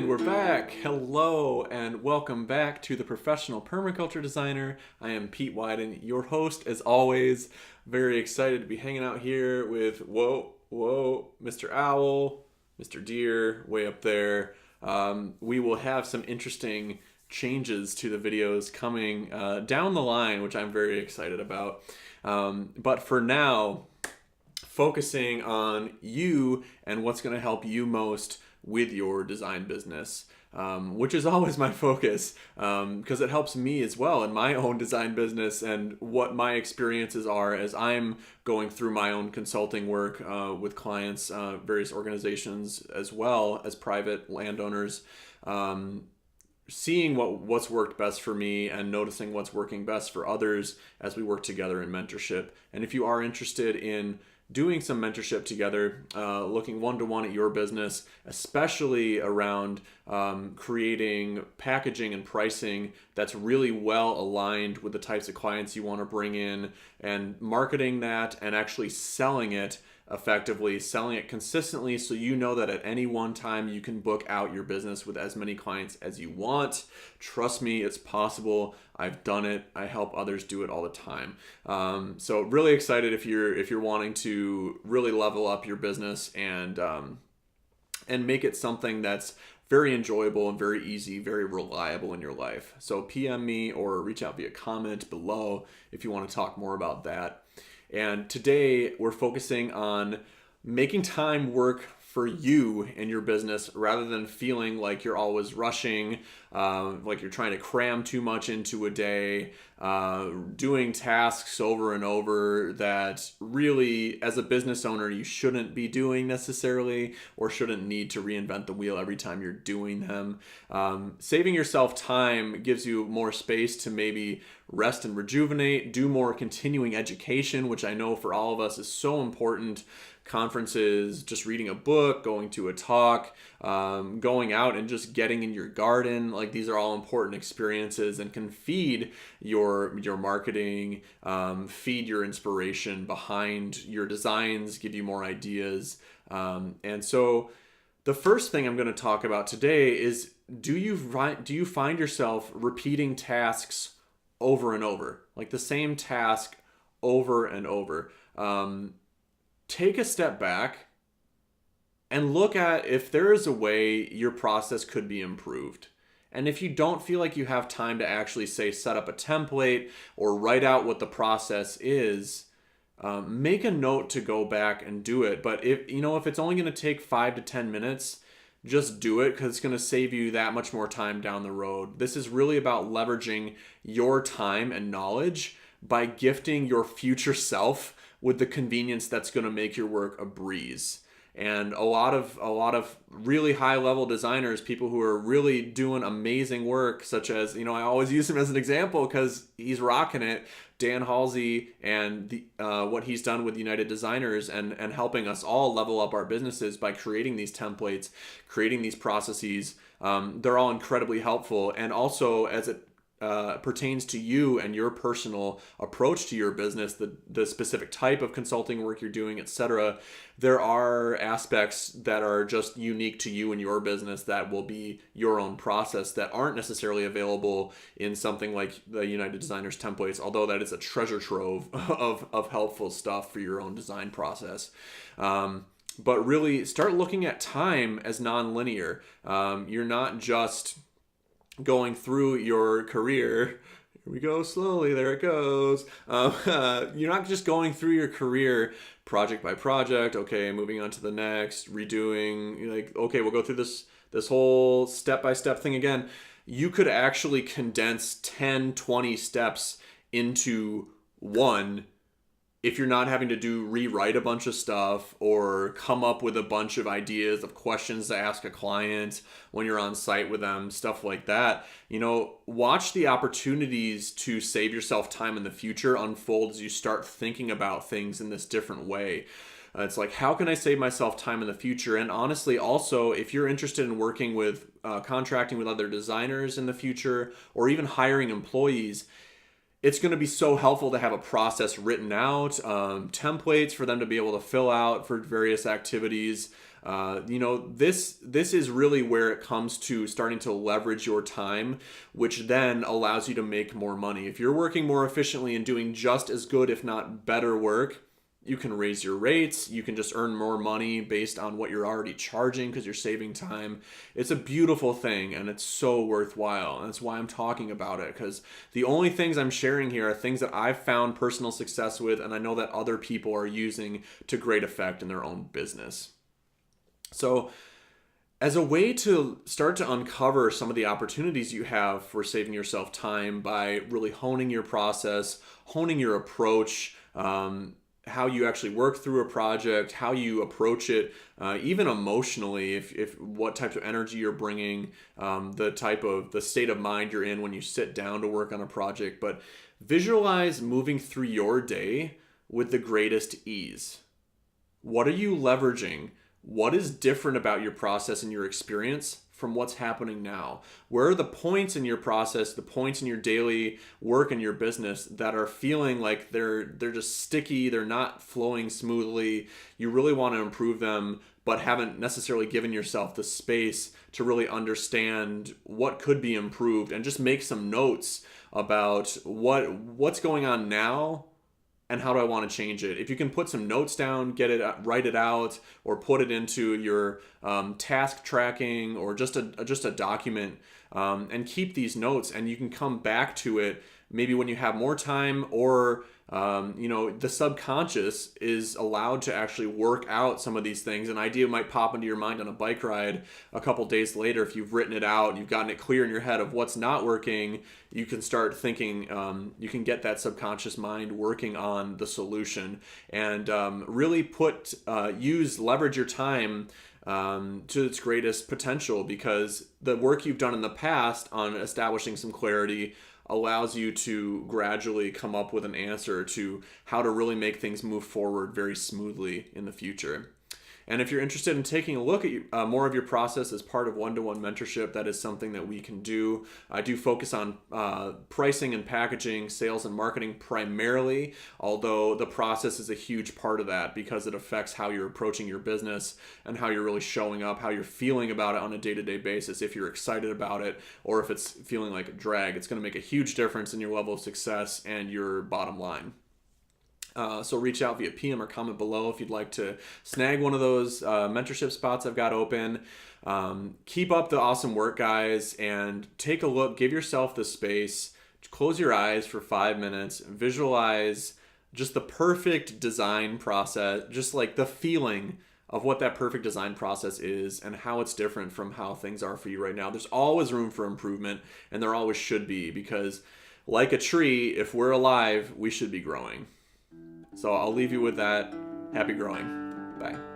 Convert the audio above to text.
And we're back. Hello and welcome back to the Professional Permaculture Designer. I am Pete Wyden, your host as always. Very excited to be hanging out here with, Mr. Owl, Mr. Deer, way up there. We will have some interesting changes to the videos coming down the line, which I'm very excited about. But for now, focusing on you and what's going to help you most with your design business, which is always my focus, because it helps me as well in my own design business and what my experiences are as I'm going through my own consulting work with clients, various organizations, as well as private landowners, seeing what's worked best for me and noticing what's working best for others as we work together in mentorship. And if you are interested in doing some mentorship together, looking one-to-one at your business, especially around creating packaging and pricing that's really well aligned with the types of clients you want to bring in, and marketing that and actually selling it effectively, selling it consistently, so you know that at any one time you can book out your business with as many clients as you want. Trust me, it's possible. I've done it. I help others do it all the time. So really excited if you're wanting to really level up your business and make it something that's very enjoyable and very easy, very reliable in your life. So PM me or reach out via comment below if you want to talk more about that. And today we're focusing on making time work for you and your business rather than feeling like you're always rushing, like you're trying to cram too much into a day, doing tasks over and over that really, as a business owner, you shouldn't be doing necessarily, or shouldn't need to reinvent the wheel every time you're doing them. Saving yourself time gives you more space to maybe rest and rejuvenate, do more continuing education, which I know for all of us is so important. Conferences, just reading a book, going to a talk, going out and just getting in your garden. Like, these are all important experiences and can feed your marketing, feed your inspiration behind your designs, give you more ideas. And so the first thing I'm going to talk about today is, do you find yourself repeating tasks over and over, like the same task over and over? Take a step back and look at if there is a way your process could be improved. And if you don't feel like you have time to actually set up a template or write out what the process is, make a note to go back and do it. But if it's only going to take 5 to 10 minutes, just do it, because it's going to save you that much more time down the road. This is really about leveraging your time and knowledge by gifting your future self with the convenience that's going to make your work a breeze. And a lot of really high level designers, people who are really doing amazing work, such as, I always use him as an example because he's rocking it, Dan Halsey, and what he's done with United Designers and helping us all level up our businesses by creating these templates, creating these processes. They're all incredibly helpful. And also, as it pertains to you and your personal approach to your business, the specific type of consulting work you're doing, etc., there are aspects that are just unique to you and your business that will be your own process that aren't necessarily available in something like the United Designers templates, although that is a treasure trove of helpful stuff for your own design process. But really start looking at time as nonlinear. You're not just going through your career. Here we go slowly. There it goes. You're not just going through your career project by project. Okay, moving on to the next, redoing. Like, okay, we'll go through this whole step-by-step thing again. You could actually condense 10, 20 steps into one if you're not having to rewrite a bunch of stuff or come up with a bunch of ideas of questions to ask a client when you're on site with them, stuff like that. Watch the opportunities to save yourself time in the future unfold as you start thinking about things in this different way. It's like, how can I save myself time in the future? And honestly, also, if you're interested in working with, contracting with other designers in the future, or even hiring employees, it's going to be so helpful to have a process written out, templates for them to be able to fill out for various activities, This is really where it comes to starting to leverage your time, which then allows you to make more money. If you're working more efficiently and doing just as good, if not better work, you can raise your rates. You can just earn more money based on what you're already charging because you're saving time. It's a beautiful thing, and it's so worthwhile. And that's why I'm talking about it, because the only things I'm sharing here are things that I've found personal success with, and I know that other people are using to great effect in their own business. So as a way to start to uncover some of the opportunities you have for saving yourself time by really honing your process, honing your approach, how you actually work through a project, how you approach it, even emotionally, if what types of energy you're bringing, the state of mind you're in when you sit down to work on a project. But visualize moving through your day with the greatest ease. What are you leveraging? What is different about your process and your experience from what's happening now? Where are the points in your process, the points in your daily work in your business that are feeling like they're just sticky, they're not flowing smoothly? You really want to improve them, but haven't necessarily given yourself the space to really understand what could be improved, and just make some notes about what's going on now and how do I want to change it. If you can put some notes down, write it out, or put it into your task tracking, or just a document, and keep these notes, and you can come back to it maybe when you have more time, or the subconscious is allowed to actually work out some of these things. An idea might pop into your mind on a bike ride a couple days later. If you've written it out and you've gotten it clear in your head of what's not working, you can start thinking, you can get that subconscious mind working on the solution, and really leverage your time to its greatest potential, because the work you've done in the past on establishing some clarity allows you to gradually come up with an answer to how to really make things move forward very smoothly in the future. And if you're interested in taking a look at more of your process as part of one-to-one mentorship, that is something that we can do. I do focus on pricing and packaging, sales and marketing primarily, although the process is a huge part of that, because it affects how you're approaching your business and how you're really showing up, how you're feeling about it on a day-to-day basis. If you're excited about it, or if it's feeling like a drag, it's going to make a huge difference in your level of success and your bottom line. So reach out via PM or comment below if you'd like to snag one of those mentorship spots I've got open. Keep up the awesome work, guys, and take a look. Give yourself the space. Close your eyes for 5 minutes. Visualize just the perfect design process, just like the feeling of what that perfect design process is and how it's different from how things are for you right now. There's always room for improvement, and there always should be, because like a tree, if we're alive, we should be growing. So I'll leave you with that. Happy growing. Bye.